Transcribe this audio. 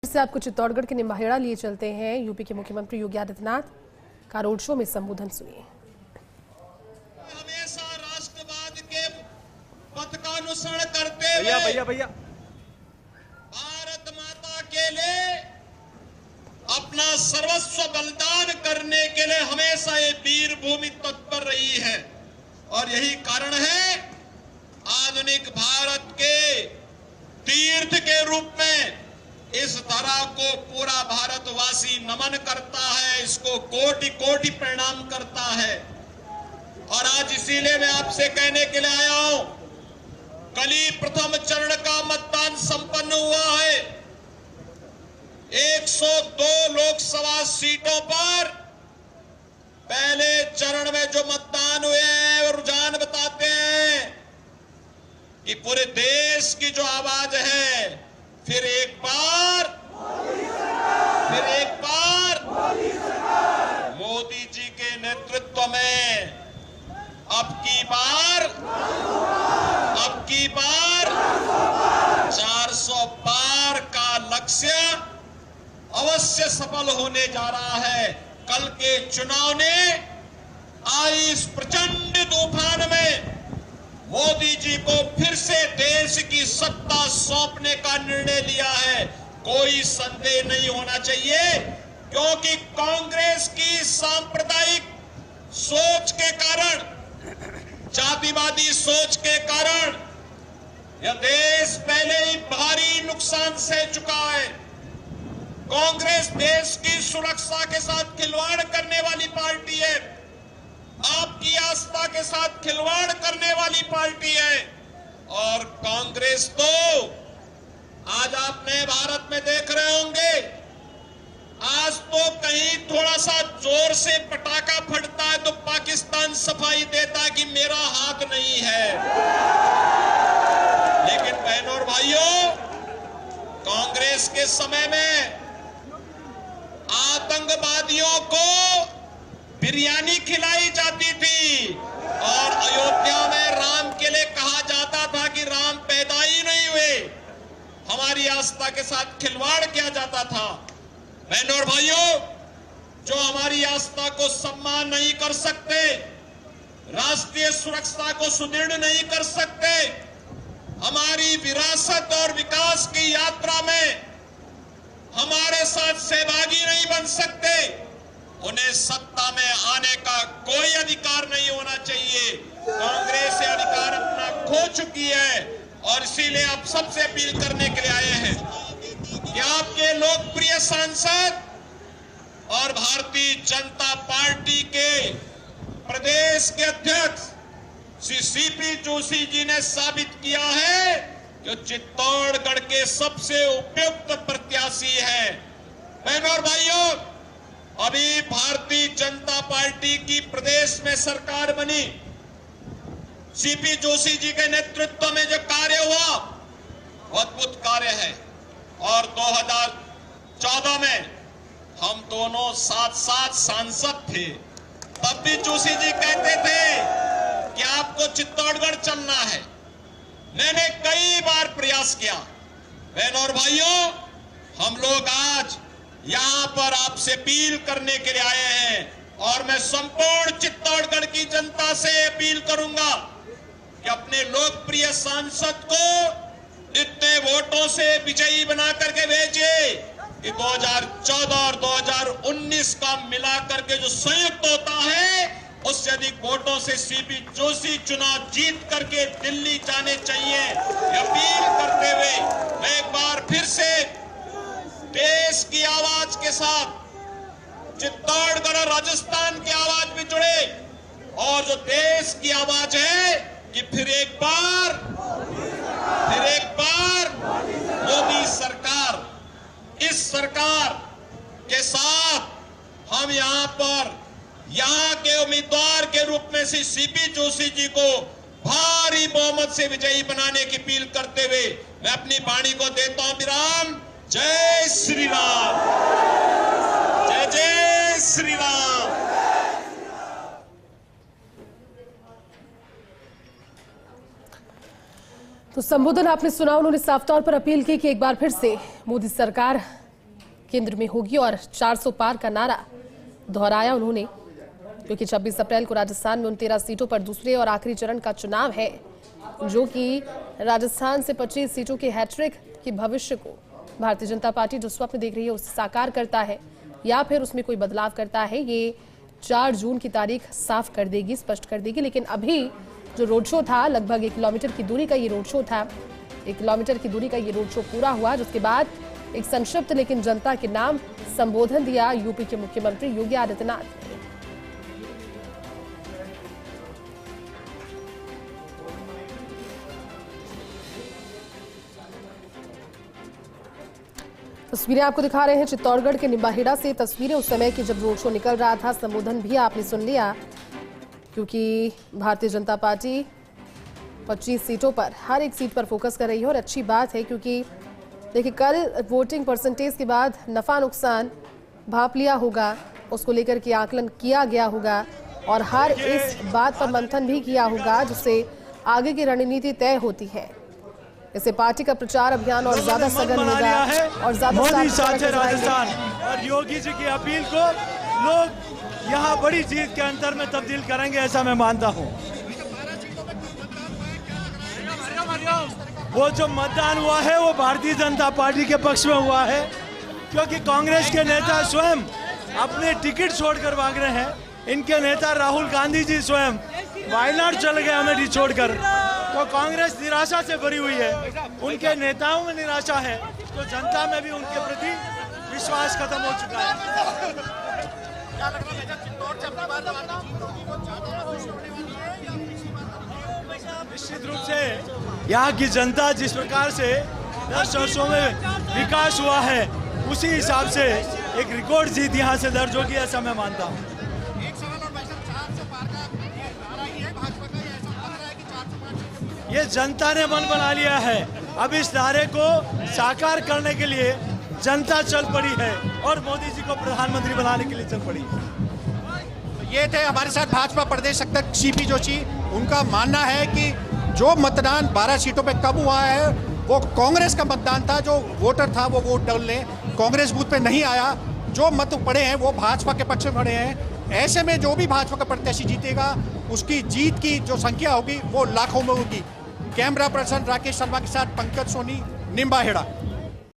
से आपको चित्तौड़गढ़ के निम्बाहेड़ा लिए चलते हैं। यूपी के मुख्यमंत्री योगी आदित्यनाथ का रोड शो में संबोधन सुनिए। हमेशा राष्ट्रवाद के पथ का अनुसरण करते हुए भारत माता के लिए अपना सर्वस्व बलिदान करने के लिए हमेशा ये वीर भूमि तत्पर रही है और यही कारण है आधुनिक भारत के तीर्थ के रूप में इस धरा को पूरा भारतवासी नमन करता है, इसको कोटि कोटि प्रणाम करता है। और आज इसीलिए मैं आपसे कहने के लिए आया हूं, कल ही प्रथम चरण का मतदान संपन्न हुआ है। 102 लोकसभा सीटों पर पहले चरण में जो मतदान हुए हैं वो रुझान बताते हैं कि पूरे देश की जो आवाज है फिर एक बार मोदी जी के नेतृत्व में अब की बार 400 पार का लक्ष्य अवश्य सफल होने जा रहा है। कल के चुनाव ने आई इस प्रचंड तूफान में मोदी जी को फिर से देश की सत्ता सौंपने का निर्णय लिया है। कोई संदेह नहीं होना चाहिए, क्योंकि कांग्रेस की सांप्रदायिक सोच के कारण, जातिवादी सोच के कारण यह देश पहले ही भारी नुकसान सह चुका है। कांग्रेस देश की सुरक्षा के साथ खिलवाड़ करने वाली पार्टी है, आपकी आस्था के साथ खिलवाड़ करने वाली पार्टी है। और कांग्रेस तो आज आपने भारत में देख रहे होंगे, आज तो कहीं थोड़ा सा जोर से पटाखा फटता है तो पाकिस्तान सफाई देता है कि मेरा हाथ नहीं है। लेकिन बहनों और भाइयों, कांग्रेस के समय में आतंकवादियों को बिरयानी खिलाई जाती थी और अयोध्या में राम के लिए कहा जाता था कि राम पैदा ही नहीं हुए। हमारी आस्था के साथ खिलवाड़ किया जाता था। बहनों और भाइयों, जो हमारी आस्था को सम्मान नहीं कर सकते, राष्ट्रीय सुरक्षा को सुदृढ़ नहीं कर सकते, हमारी विरासत और विकास की यात्रा में हमारे साथ सहभागी नहीं बन सकते, उन्हें सत्ता में आने का कोई अधिकार नहीं होना चाहिए। कांग्रेस ये अधिकार अपना खो चुकी है और इसीलिए आप सबसे अपील करने के लिए आए हैं कि आपके लोकप्रिय सांसद और भारतीय जनता पार्टी के प्रदेश के अध्यक्ष श्री सीपी जोशी जी ने साबित किया है कि चित्तौड़गढ़ के सबसे उपयुक्त प्रत्याशी है। बहनों और भाइयों, अभी भारतीय जनता पार्टी की प्रदेश में सरकार बनी, सीपी जोशी जी के नेतृत्व में जो कार्य हुआ वो अद्भुत कार्य है। और 2014 में हम दोनों साथ साथ सांसद थे, तब भी जोशी जी कहते थे कि आपको चित्तौड़गढ़ चलना है। मैंने कई बार प्रयास किया। बहनों और भाइयों, हम लोग आज यहां पर आपसे अपील करने के लिए आए हैं और मैं संपूर्ण चित्तौड़गढ़ की जनता से अपील करूंगा कि अपने लोकप्रिय सांसद को इतने वोटों से विजयी बना करके भेजिए कि 2014 और 2019 का मिलाकर के जो संयुक्त होता है उससे अधिक वोटों से सीपी जोशी चुनाव जीत करके दिल्ली जाने चाहिए। अपील करते हुए मैं एक बार फिर से देश की आवाज के साथ चित्तौड़गढ़ और राजस्थान की आवाज भी जुड़े और जो देश की आवाज है कि फिर एक बार मोदी सरकार, इस सरकार के साथ हम यहाँ के उम्मीदवार के रूप में से सीपी जोशी जी को भारी बहुमत से विजयी बनाने की अपील करते हुए मैं अपनी वाणी को देता हूं विराम। जय श्री राम, जय जय श्री राम। तो संबोधन आपने सुना, उन्होंने साफ तौर पर अपील की कि एक बार फिर से मोदी सरकार केंद्र में होगी और 400 पार का नारा दोहराया उन्होंने, क्योंकि 26 अप्रैल को राजस्थान में उन 13 सीटों पर दूसरे और आखिरी चरण का चुनाव है, जो कि राजस्थान से 25 सीटों के हैट्रिक के भविष्य को भारतीय जनता पार्टी जो स्वप्न देख रही है उसे साकार करता है या फिर उसमें कोई बदलाव करता है, ये 4 जून की तारीख साफ कर देगी, स्पष्ट कर देगी। लेकिन अभी जो रोड शो था, लगभग 1 किलोमीटर की दूरी का ये रोड शो था, 1 किलोमीटर की दूरी का ये रोड शो पूरा हुआ, जिसके बाद एक संक्षिप्त लेकिन जनता के नाम संबोधन दिया यूपी के मुख्यमंत्री योगी आदित्यनाथ ने। तस्वीरें आपको दिखा रहे हैं चित्तौड़गढ़ के निम्बाहेड़ा से, तस्वीरें उस समय की जब रोड शो निकल रहा था। संबोधन भी आपने सुन लिया, क्योंकि भारतीय जनता पार्टी 25 सीटों पर, हर एक सीट पर फोकस कर रही है और अच्छी बात है, क्योंकि देखिए कल वोटिंग परसेंटेज के बाद नफा नुकसान भाप लिया होगा, उसको लेकर के आकलन किया गया होगा और हर इस बात पर मंथन भी किया होगा जिससे आगे की रणनीति तय होती है। इससे पार्टी का प्रचार अभियान और ज्यादा सघन होगा और ज्यादा मोदी साथ है राजस्थान और योगी जी की अपील को लोग यहाँ बड़ी जीत के अंतर में तब्दील करेंगे, ऐसा मैं मानता हूँ। वो जो मतदान हुआ है वो भारतीय जनता पार्टी के पक्ष में हुआ है, क्योंकि कांग्रेस के नेता स्वयं अपने टिकट छोड़कर भाग रहे हैं। इनके नेता राहुल गांधी जी स्वयं वायनाड चले गए अमेठी छोड़कर, तो कांग्रेस निराशा से भरी हुई है, उनके नेताओं में निराशा है, तो जनता में भी उनके प्रति विश्वास खत्म हो चुका है। निश्चित रूप से यहाँ की जनता जिस प्रकार से 10 वर्षों में विकास हुआ है, उसी हिसाब से एक रिकॉर्ड जीत यहाँ से दर्ज होगी, ऐसा मैं मानता हूँ। ये जनता ने मन बना लिया है, अब इस नारे को साकार करने के लिए जनता चल पड़ी है और मोदी जी को प्रधानमंत्री बनाने के लिए चल पड़ी है। ये थे हमारे साथ भाजपा प्रदेश अध्यक्ष सीपी जोशी। उनका मानना है कि जो मतदान 12 सीटों पे कब हुआ है वो कांग्रेस का मतदान था, जो वोटर था वो वोट डालने कांग्रेस बूथ पे नहीं आया, जो मत पड़े हैं वो भाजपा के पक्ष में पड़े हैं। ऐसे में जो भी भाजपा का प्रत्याशी जीतेगा उसकी जीत की जो संख्या होगी वो लाखों में होगी। कैमरा पर्सन राकेश शर्मा के साथ पंकज सोनी, निम्बाहेड़ा।